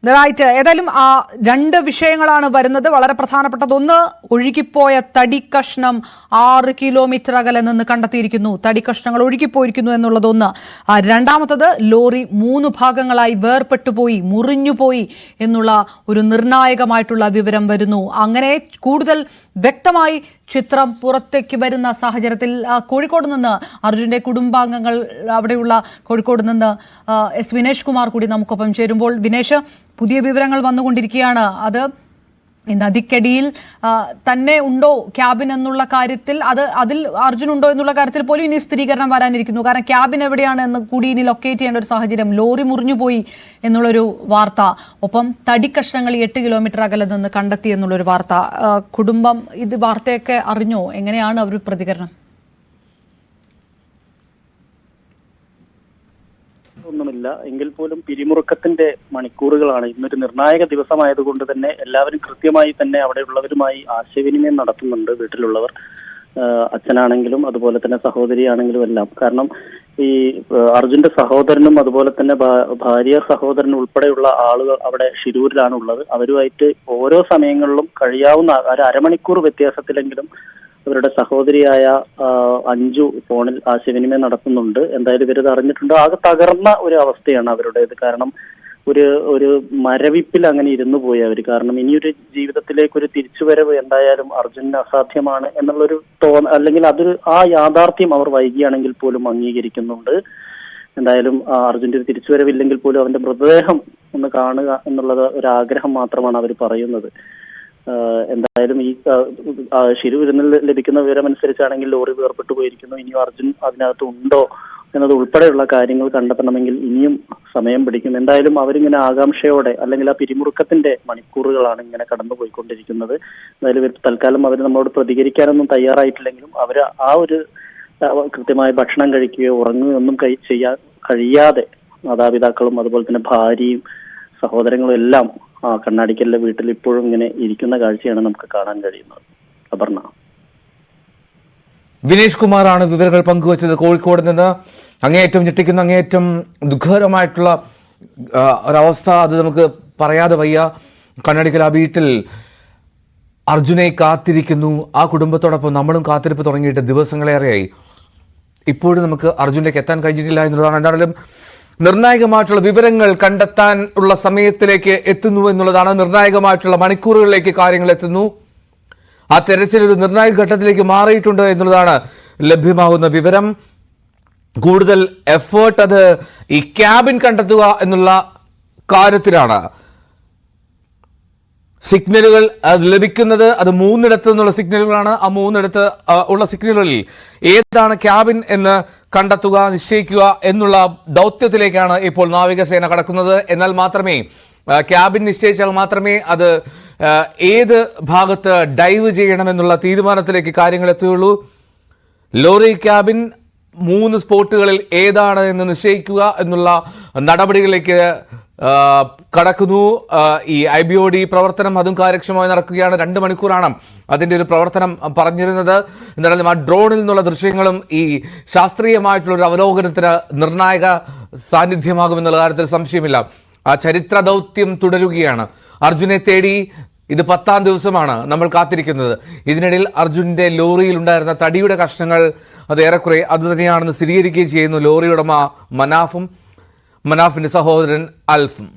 Right. ഏതായാലും രണ്ട് വിഷയങ്ങളാണ് വരുന്നത്. വളരെ പ്രധാനപ്പെട്ടത് ഒന്ന്, ഒഴുകിപ്പോയ തടി കഷ്ണം 6 കിലോമീറ്റർ അകലെ നിന്ന് കണ്ടെത്തിയിരിക്കുന്നു. തടി കഷ്ണങ്ങൾ ഒഴുകിപ്പോയിരിക്കുന്നു എന്നുള്ളതൊന്ന്. രണ്ടാമത്തത്, ലോറി 3 ഭാഗങ്ങളായി വേർപെട്ടുപോയി, മുറിഞ്ഞുപോയി എന്നുള്ള ഒരു നിർണായകമായിട്ടുള്ള വിവരം വരുന്നു. അങ്ങനെ കൂടുതൽ വ്യക്തമായി ചിത്രം പുറത്തേക്ക് വരുന്ന സാഹചര്യത്തിൽ കോഴിക്കോട് നിന്ന് അർജുന്റെ കുടുംബാംഗങ്ങൾ, അവിടെയുള്ള കോഴിക്കോട് നിന്ന് എസ് വിനേഷ് കുമാർ കൂടി നമുക്കൊപ്പം ചേരുമ്പോൾ, വിനേഷ്, പുതിയ വിവരങ്ങൾ വന്നുകൊണ്ടിരിക്കുകയാണ്. അത് നദിക്കടിയിൽ തന്നെ ഉണ്ടോ ക്യാബിൻ എന്നുള്ള കാര്യത്തിൽ, അതിൽ അർജുൻ ഉണ്ടോ എന്നുള്ള കാര്യത്തിൽ പോലും ഇനി സ്ഥിരീകരണം വരാനിരിക്കുന്നു. കാരണം ക്യാബിൻ എവിടെയാണ് എന്ന് കൂടി ഇനി ലൊക്കേറ്റ് ചെയ്യേണ്ട ഒരു സാഹചര്യം. ലോറി മുറിഞ്ഞുപോയി എന്നുള്ളൊരു വാർത്ത, ഒപ്പം തടിക്കഷ്ണങ്ങൾ 8 കിലോമീറ്റർ അകലെ നിന്ന് കണ്ടെത്തി എന്നുള്ളൊരു വാർത്ത. കുടുംബം ഇത് വാർത്തയൊക്കെ അറിഞ്ഞോ? എങ്ങനെയാണ് അവർ പ്രതികരണം? ഒന്നുമില്ല എങ്കിൽ പോലും പിരിമുറുക്കത്തിന്റെ മണിക്കൂറുകളാണ്. ഇന്നൊരു നിർണായക ദിവസമായതുകൊണ്ട് തന്നെ എല്ലാവരും കൃത്യമായി തന്നെ അവിടെയുള്ളവരുമായി ആശയവിനിമയം നടത്തുന്നുണ്ട്. വീട്ടിലുള്ളവർ, അച്ഛനാണെങ്കിലും അതുപോലെ തന്നെ സഹോദരിയാണെങ്കിലും എല്ലാം. കാരണം ഈ അർജുന്റെ സഹോദരനും അതുപോലെ തന്നെ ഭാര്യ സഹോദരനും ഉൾപ്പെടെയുള്ള ആളുകൾ അവിടെ ഷിരൂരിലാണ് ഉള്ളത്. അവരുമായിട്ട് ഓരോ സമയങ്ങളിലും കഴിയാവുന്ന ഒരു അരമണിക്കൂർ വ്യത്യാസത്തിലെങ്കിലും അവരുടെ സഹോദരിയായ അഞ്ജു ഫോണിൽ ആശയവിനിമയം നടത്തുന്നുണ്ട്. എന്തായാലും ഇവരത് അറിഞ്ഞിട്ടുണ്ട്. ആകെ തകർന്ന ഒരു അവസ്ഥയാണ് അവരുടേത്. കാരണം ഒരു മരവിപ്പിൽ അങ്ങനെ ഇരുന്നു പോയി അവർ. കാരണം ഇനിയൊരു ജീവിതത്തിലേക്ക് ഒരു തിരിച്ചുവരവ് എന്തായാലും അർജുനന് അസാധ്യമാണ് എന്നുള്ളൊരു അല്ലെങ്കിൽ അതൊരു യാഥാർത്ഥ്യം അവർ വൈകിയാണെങ്കിൽ പോലും അംഗീകരിക്കുന്നുണ്ട്. എന്തായാലും അർജുന്റെ ഒരു തിരിച്ചുവരവില്ലെങ്കിൽ പോലും അവന്റെ മൃതദേഹം ഒന്ന് കാണുക എന്നുള്ളത് ഒരു ആഗ്രഹം മാത്രമാണ് അവർ പറയുന്നത്. എന്തായാലും ഈ ഷിരൂരിൽ നിന്ന് ലഭിക്കുന്ന വിവരമനുസരിച്ചാണെങ്കിൽ ലോറി വേർപെട്ടു പോയിരിക്കുന്നു. ഇനിയും അർജുൻ അതിനകത്ത് ഉണ്ടോ എന്നത് ഉൾപ്പെടെയുള്ള കാര്യങ്ങൾ കണ്ടെത്തണമെങ്കിൽ ഇനിയും സമയം പിടിക്കും. എന്തായാലും അവരിങ്ങനെ ആകാംക്ഷയോടെ, അല്ലെങ്കിൽ ആ പിരിമുറുക്കത്തിന്റെ മണിക്കൂറുകളാണ് ഇങ്ങനെ കടന്നുപോയിക്കൊണ്ടിരിക്കുന്നത്. എന്തായാലും തൽക്കാലം അവർ നമ്മളോട് പ്രതികരിക്കാനൊന്നും തയ്യാറായിട്ടില്ലെങ്കിലും അവർ ഒരു കൃത്യമായ ഭക്ഷണം കഴിക്കുകയോ ഉറങ്ങുകയോ ഒന്നും ചെയ്യാൻ കഴിയാതെ മാതാപിതാക്കളും അതുപോലെ തന്നെ ഭാര്യയും സഹോദരങ്ങളും എല്ലാം കണ്ണാടിക്കലിലെ വീട്ടിൽ ഇപ്പോഴും ഇങ്ങനെ ഇരിക്കുന്ന കാഴ്ചയാണ് നമുക്ക് കാണാൻ കഴിയുന്നത്. അപർണ. വിനേഷ് കുമാറാണ് വിവരങ്ങൾ പങ്കുവച്ചത് കോഴിക്കോട് നിന്ന്. അങ്ങേയറ്റം ഞെട്ടിക്കുന്ന, അങ്ങേയറ്റം ദുഃഖകരമായിട്ടുള്ള ഒരവസ്ഥ, അത് നമുക്ക് പറയാതെ വയ്യ. കണ്ണാടിക്കൽ ആ വീട്ടിൽ അർജുനെ കാത്തിരിക്കുന്നു. ആ കുടുംബത്തോടൊപ്പം നമ്മളും കാത്തിരിപ്പ് തുടങ്ങിയിട്ട് ദിവസങ്ങളേറെയായി. ഇപ്പോഴും നമുക്ക് അർജുനിലേക്ക് എത്താൻ കഴിഞ്ഞിട്ടില്ല എന്നുള്ളതാണ്. എന്തായാലും നിർണായകമായിട്ടുള്ള വിവരങ്ങൾ കണ്ടെത്താൻ ഉള്ള സമയത്തിലേക്ക് എത്തുന്നു എന്നുള്ളതാണ്. നിർണായകമായിട്ടുള്ള മണിക്കൂറുകളിലേക്ക് കാര്യങ്ങൾ എത്തുന്നു. ആ തെരച്ചിൽ ഒരു നിർണായക ഘട്ടത്തിലേക്ക് മാറിയിട്ടുണ്ട് എന്നുള്ളതാണ് ലഭ്യമാകുന്ന വിവരം. കൂടുതൽ എഫേർട്ട് അത് ഈ ക്യാബിൻ കണ്ടെത്തുക എന്നുള്ള കാര്യത്തിലാണ്. സിഗ്നലുകൾ അത് ലഭിക്കുന്നത് അത് 3 നിന്നുള്ള സിഗ്നലുകളാണ്. ആ 3 ഉള്ള സിഗ്നലുകളിൽ ഏതാണ് ക്യാബിൻ എന്ന് കണ്ടെത്തുക, നിശ്ചയിക്കുക എന്നുള്ള ദൗത്യത്തിലേക്കാണ് ഇപ്പോൾ നാവികസേന കടക്കുന്നത്. എന്നാൽ മാത്രമേ ക്യാബിൻ നിശ്ചയിച്ചാൽ മാത്രമേ അത് ഏത് ഭാഗത്ത് ഡൈവ് ചെയ്യണമെന്നുള്ള തീരുമാനത്തിലേക്ക് കാര്യങ്ങൾ എത്തുകയുള്ളൂ. ലോറി ക്യാബിൻ 3 സ്പോട്ടുകളിൽ ഏതാണ് എന്ന് നിശ്ചയിക്കുക എന്നുള്ള നടപടികളിലേക്ക് കടക്കുന്നു. ഈ IBOD പ്രവർത്തനം അതും കാര്യക്ഷമമായി നടക്കുകയാണ്. 2 മണിക്കൂറാണ് അതിൻ്റെ ഒരു പ്രവർത്തനം പറഞ്ഞിരുന്നത്. എന്നാലും ആ ഡ്രോണിൽ നിന്നുള്ള ദൃശ്യങ്ങളും ഈ ശാസ്ത്രീയമായിട്ടുള്ളൊരു അവലോകനത്തിന് നിർണായക സാന്നിധ്യമാകുമെന്നുള്ള കാര്യത്തിൽ സംശയമില്ല. ആ ചരിത്ര ദൗത്യം തുടരുകയാണ്. അർജുനെ തേടി ഇത് 10ാം ദിവസമാണ് നമ്മൾ കാത്തിരിക്കുന്നത്. ഇതിനിടയിൽ അർജുൻ്റെ ലോറിയിൽ ഉണ്ടായിരുന്ന തടിയുടെ കഷ്ണങ്ങൾ അത് ഏറെക്കുറെ അത് തന്നെയാണെന്ന് സ്ഥിരീകരിക്കുകയും ചെയ്യുന്നു ലോറി ഉടമ മനാഫിന്റെ സഹോദരൻ അൽഫും.